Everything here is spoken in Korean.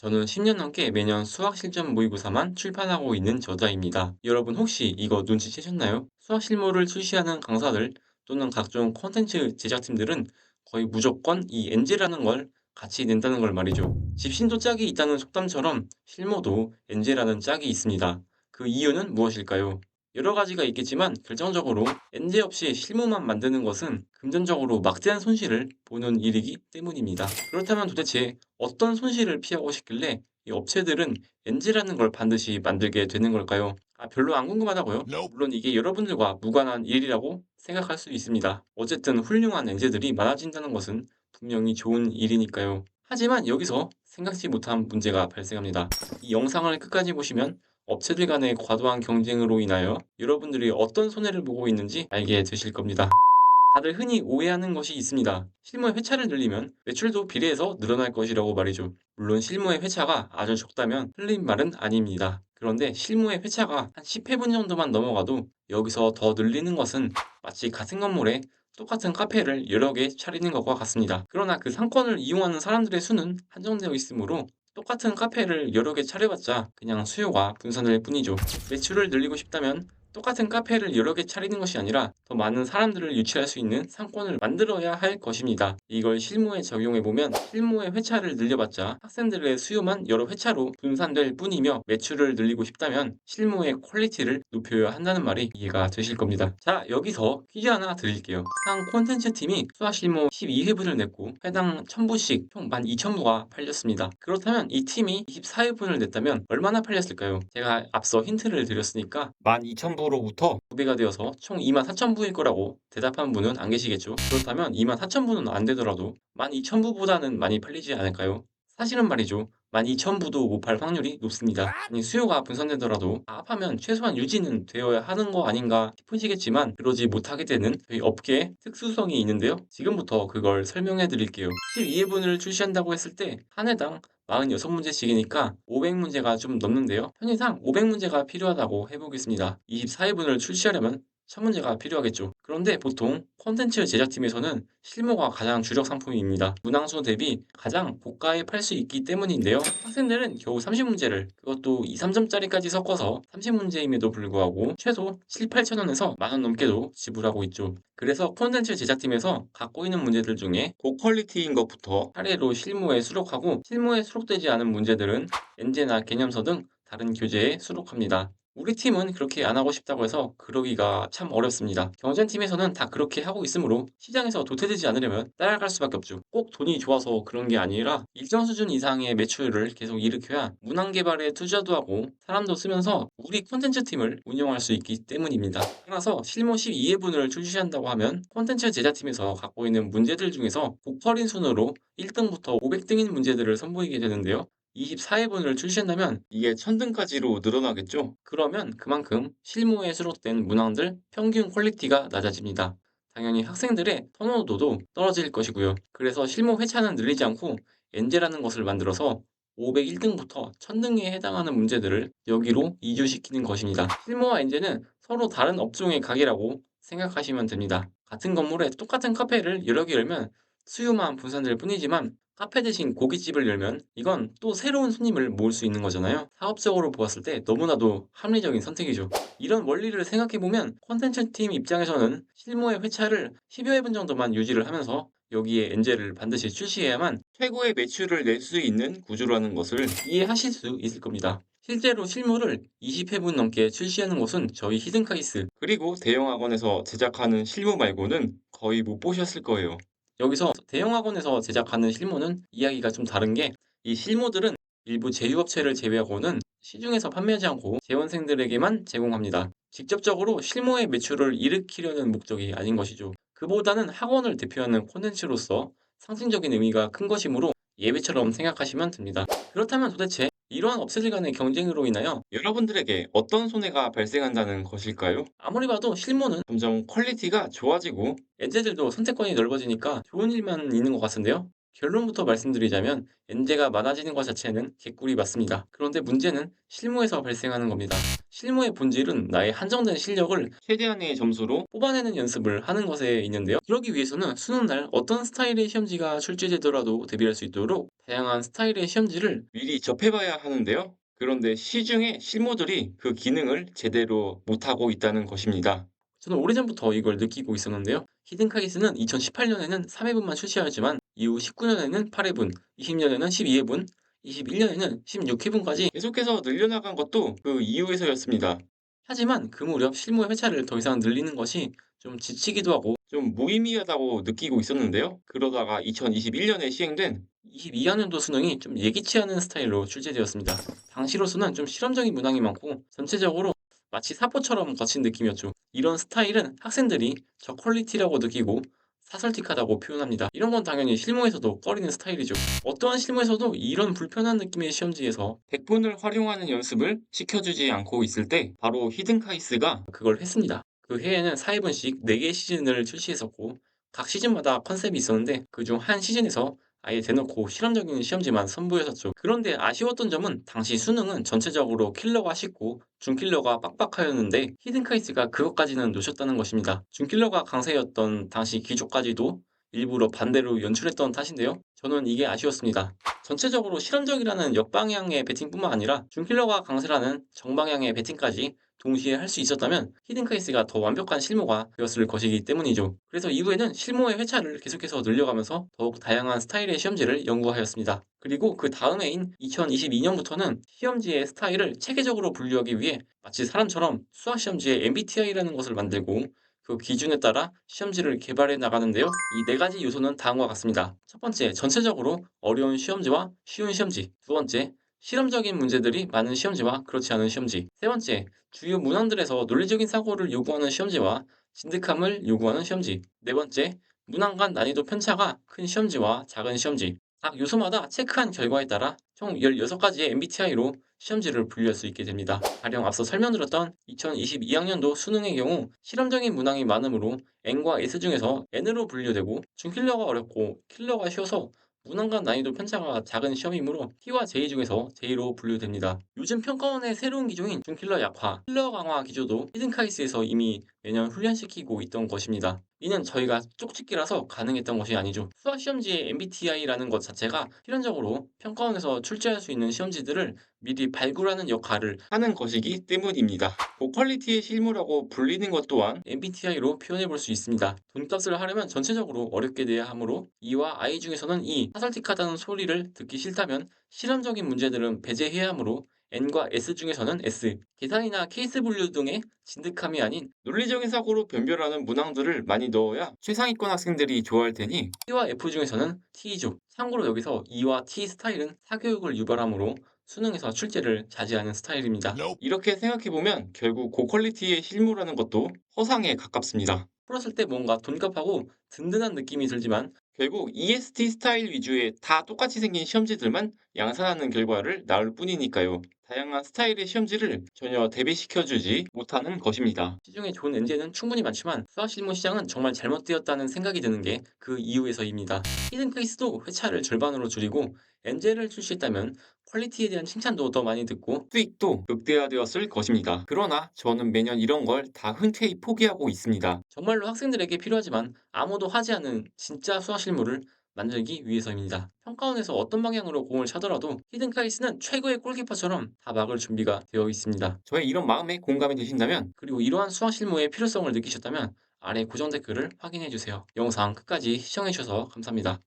저는 10년 넘게 매년 수학 실전 모의고사만 출판하고 있는 저자입니다. 여러분 혹시 이거 눈치채셨나요? 수학 실무를 출시하는 강사들 또는 각종 콘텐츠 제작팀들은 거의 무조건 이 NG라는 걸 같이 낸다는 걸 말이죠. 집신도 짝이 있다는 속담처럼 실무도 NG라는 짝이 있습니다. 그 이유는 무엇일까요? 여러 가지가 있겠지만 결정적으로 NG 없이 실무만 만드는 것은 금전적으로 막대한 손실을 보는 일이기 때문입니다. 그렇다면 도대체 어떤 손실을 피하고 싶길래 이 업체들은 NG라는 걸 반드시 만들게 되는 걸까요? 별로 안 궁금하다고요? Nope. 물론 이게 여러분들과 무관한 일이라고 생각할 수 있습니다. 어쨌든 훌륭한 NG들이 많아진다는 것은 분명히 좋은 일이니까요. 하지만 여기서 생각지 못한 문제가 발생합니다. 이 영상을 끝까지 보시면 업체들 간의 과도한 경쟁으로 인하여 여러분들이 어떤 손해를 보고 있는지 알게 되실 겁니다. 다들 흔히 오해하는 것이 있습니다. 실무의 회차를 늘리면 매출도 비례해서 늘어날 것이라고 말이죠. 물론 실무의 회차가 아주 적다면 틀린 말은 아닙니다. 그런데 실무의 회차가 한 10회분 정도만 넘어가도 여기서 더 늘리는 것은 마치 같은 건물에 똑같은 카페를 여러 개 차리는 것과 같습니다. 그러나 그 상권을 이용하는 사람들의 수는 한정되어 있으므로 똑같은 카페를 여러 개 차려봤자 그냥 수요가 분산될 뿐이죠. 매출을 늘리고 싶다면 똑같은 카페를 여러 개 차리는 것이 아니라 더 많은 사람들을 유치할 수 있는 상권을 만들어야 할 것입니다. 이걸 실무에 적용해보면 실무의 회차를 늘려봤자 학생들의 수요만 여러 회차로 분산될 뿐이며 매출을 늘리고 싶다면 실무의 퀄리티를 높여야 한다는 말이 이해가 되실 겁니다. 자, 여기서 퀴즈 하나 드릴게요. 한 콘텐츠 팀이 수학 실무 12회분을 냈고 회당 1000부씩 총 12,000부가 팔렸습니다. 그렇다면 이 팀이 24회분을 냈다면 얼마나 팔렸을까요? 제가 앞서 힌트를 드렸으니까 12,000부로부터 2배가 되어서 총 24,000부일 거라고 대답한 분은 안 계시겠죠? 그렇다면 24,000부는 안 되더라도 12,000부보다는 많이 팔리지 않을까요? 사실은 말이죠. 12,000부도 못 팔 확률이 높습니다. 아니, 수요가 분산되더라도 합하면 최소한 유지는 되어야 하는 거 아닌가 싶으시겠지만 그러지 못하게 되는 저희 업계의 특수성이 있는데요. 지금부터 그걸 설명해 드릴게요. 12회분을 출시한다고 했을 때 한 해당 46문제씩이니까 500문제가 좀 넘는데요. 편의상 500문제가 필요하다고 해보겠습니다. 24회분을 출시하려면 1000문제가 필요하겠죠. 그런데 보통 콘텐츠 제작팀에서는 실무가 가장 주력 상품입니다. 문항수 대비 가장 고가에 팔 수 있기 때문인데요. 학생들은 겨우 30문제를 그것도 2, 3점짜리까지 섞어서 30문제임에도 불구하고 최소 7, 8천 원에서 만원 넘게도 지불하고 있죠. 그래서 콘텐츠 제작팀에서 갖고 있는 문제들 중에 고퀄리티인 것부터 차례로 실무에 수록하고 실무에 수록되지 않은 문제들은 엔제나 개념서 등 다른 교재에 수록합니다. 우리 팀은 그렇게 안 하고 싶다고 해서 그러기가 참 어렵습니다. 경쟁팀에서는 다 그렇게 하고 있으므로 시장에서 도태되지 않으려면 따라갈 수밖에 없죠. 꼭 돈이 좋아서 그런 게 아니라 일정 수준 이상의 매출을 계속 일으켜야 문항 개발에 투자도 하고 사람도 쓰면서 우리 콘텐츠 팀을 운영할 수 있기 때문입니다. 따라서 실무 12회분을 출시한다고 하면 콘텐츠 제작팀에서 갖고 있는 문제들 중에서 고퀄인 순으로 1등부터 500등인 문제들을 선보이게 되는데요. 24회분을 출시한다면 이게 1000등까지로 늘어나겠죠? 그러면 그만큼 실무에 수록된 문항들 평균 퀄리티가 낮아집니다. 당연히 학생들의 선호도도 떨어질 것이고요. 그래서 실무 회차는 늘리지 않고 엔제라는 것을 만들어서 501등부터 1000등에 해당하는 문제들을 여기로 이주시키는 것입니다. 실무와 엔제는 서로 다른 업종의 가게라고 생각하시면 됩니다. 같은 건물에 똑같은 카페를 여러 개 열면 수요만 분산될 뿐이지만 카페 대신 고깃집을 열면 이건 또 새로운 손님을 모을 수 있는 거잖아요. 사업적으로 보았을 때 너무나도 합리적인 선택이죠. 이런 원리를 생각해보면 콘텐츠 팀 입장에서는 실무의 회차를 10여 회분 정도만 유지를 하면서 여기에 엔젤을 반드시 출시해야만 최고의 매출을 낼 수 있는 구조라는 것을 이해하실 수 있을 겁니다. 실제로 실무를 20회분 넘게 출시하는 곳은 저희 히든카이스 그리고 대형 학원에서 제작하는 실무 말고는 거의 못 보셨을 거예요. 여기서 대형 학원에서 제작하는 실무는 이야기가 좀 다른 게 이 실무들은 일부 제휴업체를 제외하고는 시중에서 판매하지 않고 재원생들에게만 제공합니다. 직접적으로 실무의 매출을 일으키려는 목적이 아닌 것이죠. 그보다는 학원을 대표하는 콘텐츠로서 상징적인 의미가 큰 것이므로 예외처럼 생각하시면 됩니다. 그렇다면 도대체 이러한 업체들 간의 경쟁으로 인하여 여러분들에게 어떤 손해가 발생한다는 것일까요? 아무리 봐도 실무는 점점 퀄리티가 좋아지고 엔제들도 선택권이 넓어지니까 좋은 일만 있는 것 같은데요? 결론부터 말씀드리자면 엔제가 많아지는 것 자체는 개꿀이 맞습니다. 그런데 문제는 실무에서 발생하는 겁니다. 실무의 본질은 나의 한정된 실력을 최대한의 점수로 뽑아내는 연습을 하는 것에 있는데요. 그러기 위해서는 수능 날 어떤 스타일의 시험지가 출제되더라도 대비할 수 있도록 다양한 스타일의 시험지를 미리 접해봐야 하는데요. 그런데 시중의 실무들이 그 기능을 제대로 못하고 있다는 것입니다. 저는 오래전부터 이걸 느끼고 있었는데요. 히든카이스는 2018년에는 3회분만 출시하였지만 이후 19년에는 8회분, 20년에는 12회분, 21년에는 16회분까지 계속해서 늘려나간 것도 그 이후에서였습니다. 하지만 그 무렵 실무 회차를 더 이상 늘리는 것이 좀 지치기도 하고 좀 무의미하다고 느끼고 있었는데요. 그러다가 2021년에 시행된 22학년도 수능이 좀 예기치 않은 스타일로 출제되었습니다. 당시로서는 좀 실험적인 문항이 많고 전체적으로 마치 사포처럼 거친 느낌이었죠. 이런 스타일은 학생들이 저퀄리티라고 느끼고 사설틱하다고 표현합니다. 이런 건 당연히 실무에서도 꺼리는 스타일이죠. 어떠한 실무에서도 이런 불편한 느낌의 시험지에서 백분을 활용하는 연습을 시켜주지 않고 있을 때 바로 히든카이스가 그걸 했습니다. 그 해에는 4회분씩 4개의 시즌을 출시했었고 각 시즌마다 컨셉이 있었는데 그중 한 시즌에서 아예 대놓고 실험적인 시험지만 선보였었죠. 그런데 아쉬웠던 점은 당시 수능은 전체적으로 킬러가 쉽고 준킬러가 빡빡하였는데 히든카이스가 그것까지는 놓쳤다는 것입니다. 준킬러가 강세였던 당시 기조까지도 일부러 반대로 연출했던 탓인데요. 저는 이게 아쉬웠습니다. 전체적으로 실험적이라는 역방향의 배팅뿐만 아니라 준킬러가 강세라는 정방향의 배팅까지 동시에 할 수 있었다면 히든카이스가 더 완벽한 실무가 되었을 것이기 때문이죠. 그래서 이후에는 실무의 회차를 계속해서 늘려가면서 더욱 다양한 스타일의 시험지를 연구하였습니다. 그리고 그 다음 해인 2022년부터는 시험지의 스타일을 체계적으로 분류하기 위해 마치 사람처럼 수학 시험지에 MBTI라는 것을 만들고 그 기준에 따라 시험지를 개발해 나가는데요. 이 네 가지 요소는 다음과 같습니다. 첫 번째, 전체적으로 어려운 시험지와 쉬운 시험지. 두 번째, 실험적인 문제들이 많은 시험지와 그렇지 않은 시험지. 세 번째, 주요 문항들에서 논리적인 사고를 요구하는 시험지와 진득함을 요구하는 시험지. 네 번째, 문항 간 난이도 편차가 큰 시험지와 작은 시험지. 각 요소마다 체크한 결과에 따라 총 16가지의 MBTI로 시험지를 분류할 수 있게 됩니다. 가령 앞서 설명드렸던 2022학년도 수능의 경우 실험적인 문항이 많으므로 N과 S 중에서 N으로 분류되고 준킬러가 어렵고 킬러가 쉬워서 문항 간 난이도 편차가 작은 시험이므로 T와 J 중에서 J로 분류됩니다. 요즘 평가원의 새로운 기종인 준킬러 약화, 킬러 강화 기조도 히든카이스에서 이미 매년 훈련시키고 있던 것입니다. 이는 저희가 쪽집기라서 가능했던 것이 아니죠. 수학 시험지의 MBTI라는 것 자체가 필연적으로 평가원에서 출제할 수 있는 시험지들을 미리 발굴하는 역할을 하는 것이기 때문입니다. 고퀄리티의 실무라고 불리는 것 또한 MBTI로 표현해 볼 수 있습니다. 돈값을 하려면 전체적으로 어렵게 돼야 하므로 E와 I 중에서는 E, 사설틱하다는 소리를 듣기 싫다면 실험적인 문제들은 배제해야 하므로 N과 S 중에서는 S, 계산이나 케이스 분류 등의 진득함이 아닌 논리적인 사고로 변별하는 문항들을 많이 넣어야 최상위권 학생들이 좋아할 테니 T와 F 중에서는 T죠. 참고로 여기서 E와 T 스타일은 사교육을 유발하므로 수능에서 출제를 자제하는 스타일입니다. 이렇게 생각해보면 결국 고퀄리티의 실무라는 것도 허상에 가깝습니다. 풀었을 때 뭔가 돈값하고 든든한 느낌이 들지만 결국 EST 스타일 위주의 다 똑같이 생긴 시험지들만 양산하는 결과를 낳을 뿐이니까요. 다양한 스타일의 시험지를 전혀 대비시켜주지 못하는 것입니다. 시중에 좋은 엔제는 충분히 많지만 수학 실무 시장은 정말 잘못되었다는 생각이 드는 게 그 이유에서입니다. 히든 케이스도 회차를 절반으로 줄이고 엔제를 출시했다면 퀄리티에 대한 칭찬도 더 많이 듣고 수익도 극대화되었을 것입니다. 그러나 저는 매년 이런 걸 다 흔쾌히 포기하고 있습니다. 정말로 학생들에게 필요하지만 아무도 하지 않는 진짜 수학 실무를 만들기 위해서입니다. 평가원에서 어떤 방향으로 공을 차더라도 히든카이스는 최고의 골키퍼처럼 다 막을 준비가 되어 있습니다. 저의 이런 마음에 공감이 되신다면 그리고 이러한 수학 실무의 필요성을 느끼셨다면 아래 고정 댓글을 확인해 주세요. 영상 끝까지 시청해 주셔서 감사합니다.